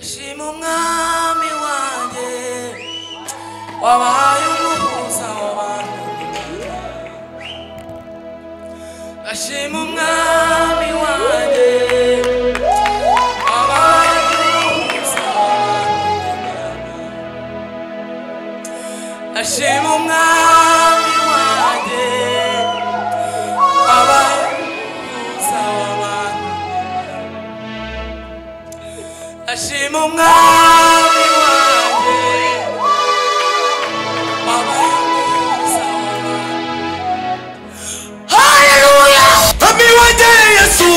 ndashima umwami wanjye wabaye umuhuza w'abantu ndashima umwami wanjye wabaye umuhuza w'abantu ndashima umwami wanjye wabaye umuhuza w'abantu ndashima umwami wanjye wabaye umuhuza w'abantu. Haleluya! Mwami wanjye Yesu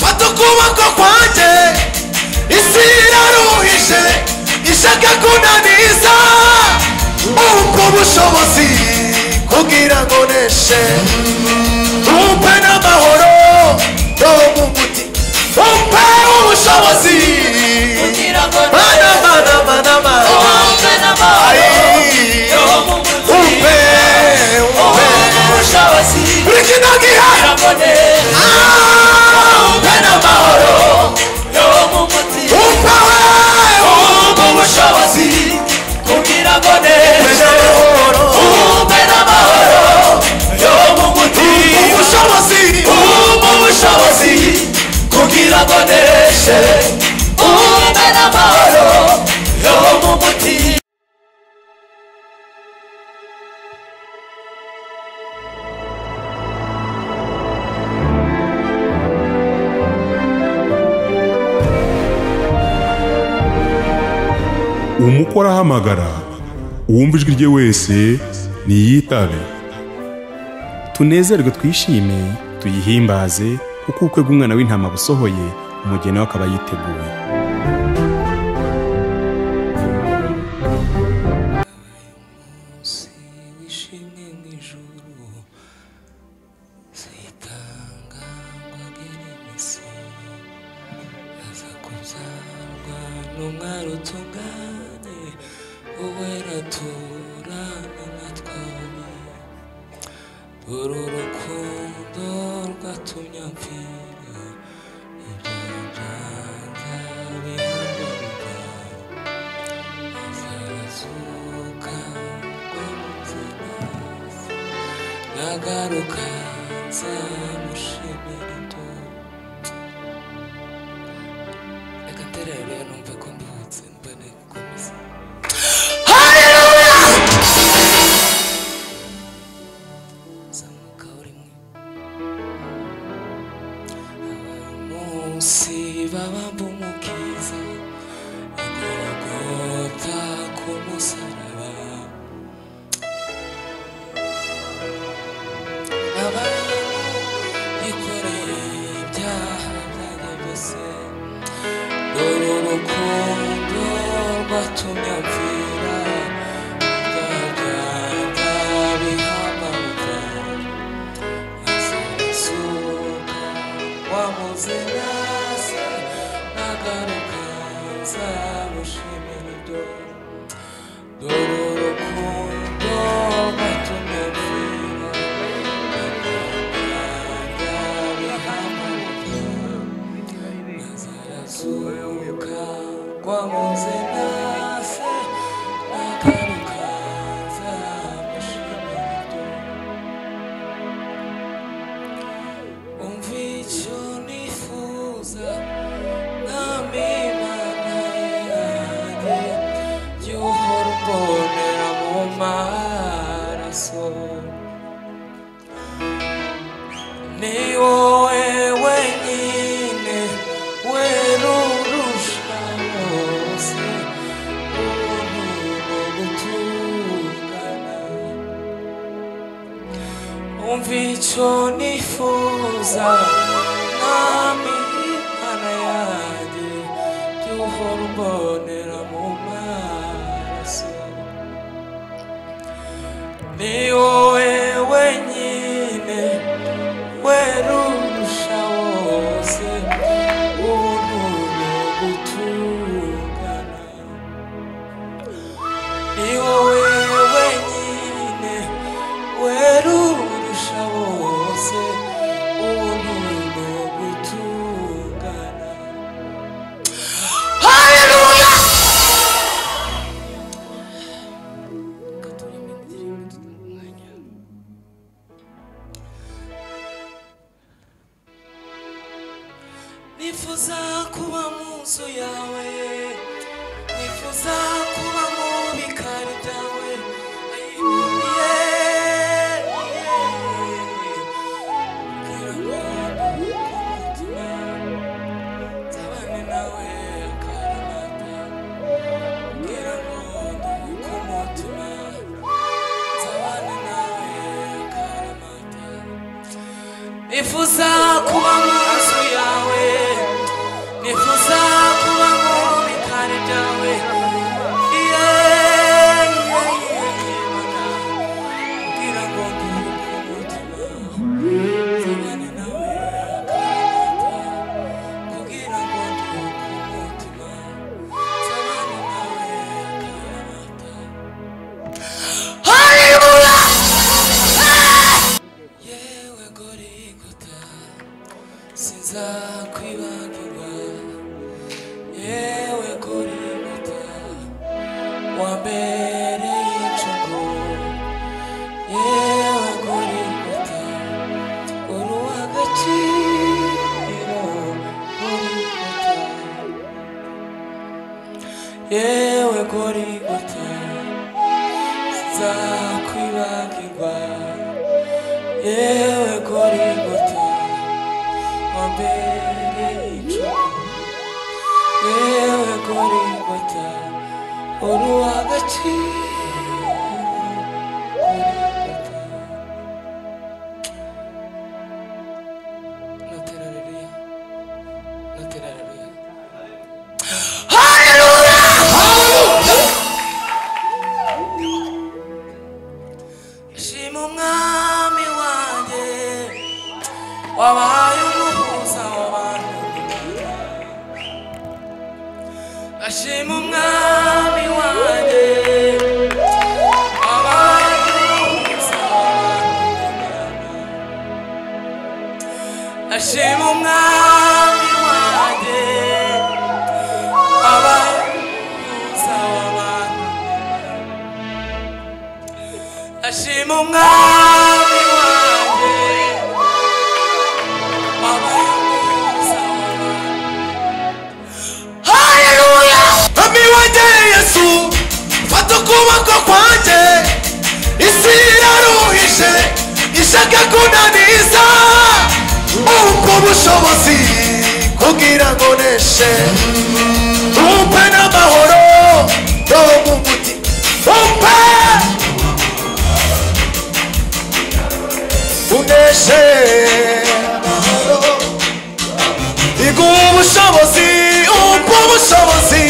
fata ukuboko kwanjye isi iraruhije ishaka kunaniza umpa ubushobozi kugira ngo neshe umpe n'amahoro yo mu mutima umpe ubushobozi kugira ngo mana umpe n'amahoro yo mu mutima umpe ubushobozi kugira ngo umpe n'amahoro yo mu mutima umpe ubushobozi kugira ngo neshe umpe n'amahoro yo mu mutima ubushobozi kugira ngo neshe umpe n'amahoro yo mu mutima. umukora ahamagara uwumva ijwi rye wese niyitabe. Tunezerwe twishime tuyihimbaze kuko ubukwe bw'umwana w'intama busohoye umugeni we akaba yiteguye. Urukundo rwatumye mpfira ibyo byanjye bihagarika azazuka rwamuze nagaruka nzamushimira ibyo. Reka nterere numve ko nduhutse mbone gukomeza. Baba umukiza igorogota ku musaraba abantu bikoreye ibyaha byanjye byose dore urukundo rwatumye mpfira ibyaha bihamaga azazuka wamuze nagaruka nzamushimira ibyo dore urukundo rwatumye mpfira ibyaha azazuka wamuze nase nagaruka nzamushimira ibyo. Umva icyo nifuza mbonera mu maraso ni wowe wenyine werurusha bose ubuntu no gutungana. Umva icyo nifuza mwami Mana yanjye jya uhora umbonera mu maraso ni wowe wenyine werurusha wose ubuntu no gutungana. Ni wowe wenyine werurusha wose ubuntu no gutungana. Haleluya! byawe nifuza kuba mu bikari byawe nifuza kuba mu nzu yawe nifuza kuba mu bikari byawe kugira ngo nduhuke umutima nzabane nawe akaramata kugira ngo nduhuke umutima nzabane nawe akaramata. Haleluya! Yewe Gorigota sinzakwibagirwa, yewe Gorigota wambereye incugu, yewe Gorigota uri uw'agaciro, Gorigota yewe Gorigota sinzakwibagirwa, yewe Gorigota wambereye incugu, yewe Gorigota uri uw'agaciro, Gorigota. Notera haleluya, notera haleluya. Haleluya! Shima umwami wanjye wabaye umuhuza w'abantu, ashima umwami wanjye wabaye umuhuza w'abantu, ashima umwami wanjye wabaye umuhuza w'abantu, ashima umwami wanjye wabaye umuhuza w'abantu. Haleluya! Mwami wanjye Yesu fata ukuboko kwanjye, isi iraruhije ishaka kunaniza, umpa ubushobozi kugira ngo neshe, umpe n'amahoro yo mu mutima, umpe uneshe amahoro, iguha ubushobozi, umpa ubushobozi,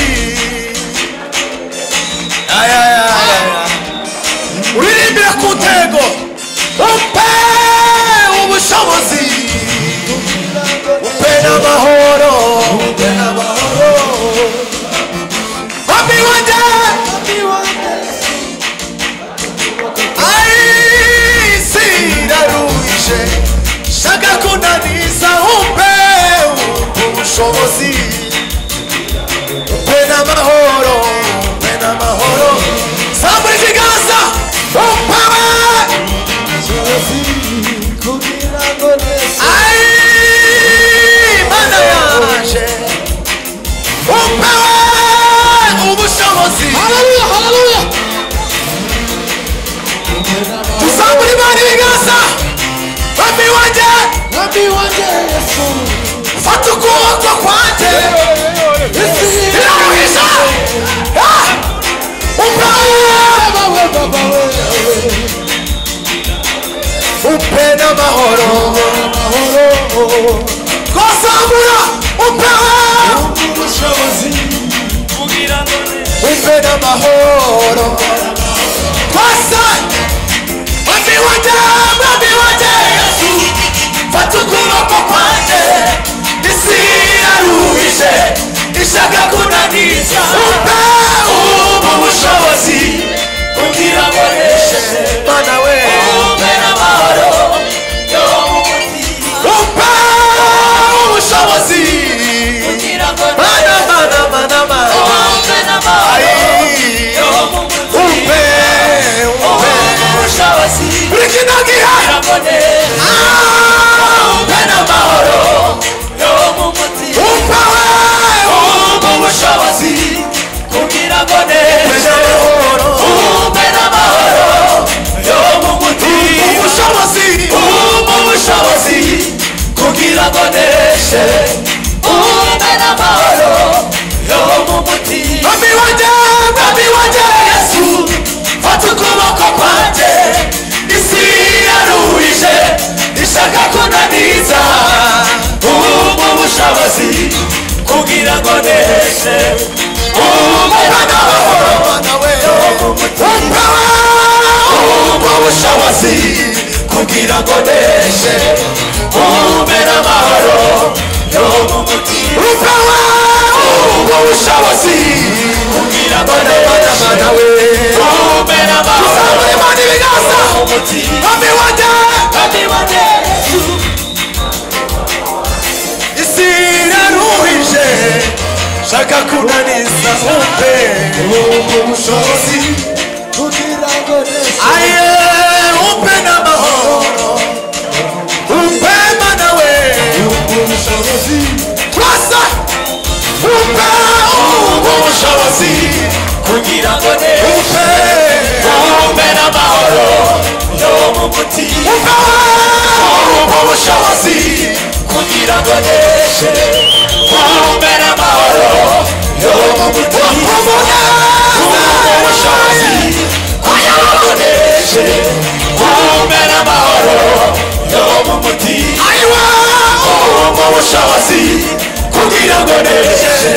uririmbira ku ntego, umpe ubushobozi, umpe n'amahoro, umpe n'amahoro, Mwami wanjye isi iraruhije shaka kunaniza, umpe ubushobozi, umpe n'amahoro, umpe n'amahoro, zambura ikiganza, umpe ubushobozi kugira ngo nese, Mana yaje umpe ubushobozi. Haleluya, haleluya. Tuzambura Imana ibiganza, Mwami wanjye Yesu fata ukuboko kwanjye, isi iraruhije umpe n'amahoro, twazamura umpe ubushobozi kugira ngo umpe n'amahoro, twasa Mwami wanjye Yesu fata ukuboko kwanjye, isi iraruhije ishaka kunaniza, umpe ubushobozi kugira ngo neshe, Mana we umpe n'amahoro yo mu mutima, umpe ubushobozi kugira ngo Mana umpe n'amahoro yo mu mutima, umpe ubushobozi buri kino gihe umpe n'amahoro yo mu mutima, umpe umuti Mwami wanjye Yesu isi iraruhije shaka kunaniza umpe ubushobozi kugira ngo aye umpe n'amahoro umpe mana we ubushobozi twasa umpe ubushobozi kugira ngo umpe n'amahoro yo mu mutima umpe ubushobozi kugira ngo neshe umpe n'amahoro yo mu mutima umpe ubushobozi kugira ngo neshe umpe n'amahoro yo mu mutima umpe ubushobozi kugira ngo neshe